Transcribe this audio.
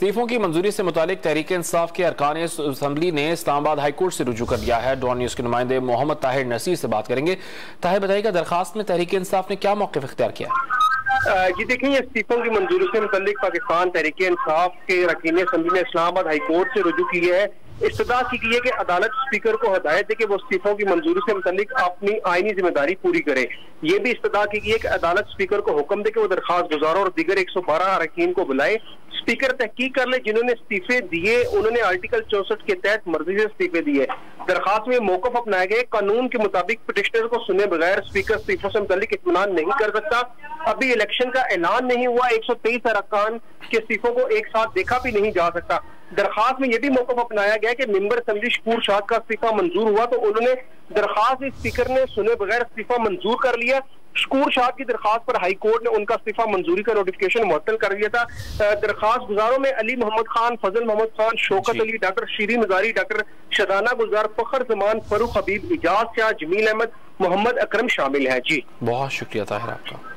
इस्तीफों की मंजूरी से मुतालिक तहरीक इंसाफ के अरकान असम्बली ने इस्लामाबाद हाईकोर्ट से रुजू कर दिया है। डॉन न्यूज़ के नुमाइंदे मोहम्मद ताहिर नसीर से बात करेंगे। ताहिर, बताइएगा दरखास्त में तहरीक इंसाफ ने क्या मौक़िफ़ इख्तियार किया? जी देखिए, इस्तीफों की मंजूरी से मुतालिक पाकिस्तान तहरीक इंसाफ के अरकान असम्बली ने इस्लामाबाद हाईकोर्ट से रुजू की है। इस्तदा की गई है कि अदालत स्पीकर को हदायत दे कि वो इस्तीफों की मंजूरी से मुतालिक अपनी आईनी जिम्मेदारी पूरी करे। ये भी इस्तदा की गई है कि अदालत स्पीकर को हुक्म दे कि वो दरखास्त गुजारों और दीगर 112 अरकान को बुलाए, स्पीकर तहकीक कर ले जिन्होंने इस्तीफे दिए उन्होंने आर्टिकल 64 के तहत मर्जी से इस्तीफे दिए। दरखास्त में मौकफ अपनाए गए, कानून के मुताबिक पिटिशनर को सुने बगैर स्पीकर इस्तीफों से मुतालिक इत्मीनान नहीं कर सकता। अभी इलेक्शन का ऐलान नहीं हुआ, 123 अरकान के इस्तीफों को एक साथ देखा भी नहीं जा सकता। दरखास्त में यह भी मौकफ अपनाया गया कि मेंबर असेंबली शकूर शाह का इस्तीफा मंजूर हुआ तो उन्होंने दरखास्त स्पीकर ने सुने बगैर इस्तीफा मंजूर कर लिया। शकूर शाह की दरखास्त पर हाई कोर्ट ने उनका इस्तीफा मंजूरी का नोटिफिकेशन मुअत्तल कर दिया था। दरखास्त गुजारों में अली मोहम्मद खान, फजल मोहम्मद खान, शौकत अली, डॉक्टर शीरीन मजारी, डॉक्टर शदाना गुलजार, फखर जमान, फरूख हबीब, इजाज शाह, जमील अहमद, मोहम्मद अकरम शामिल है। जी बहुत शुक्रिया ताहिर आपका।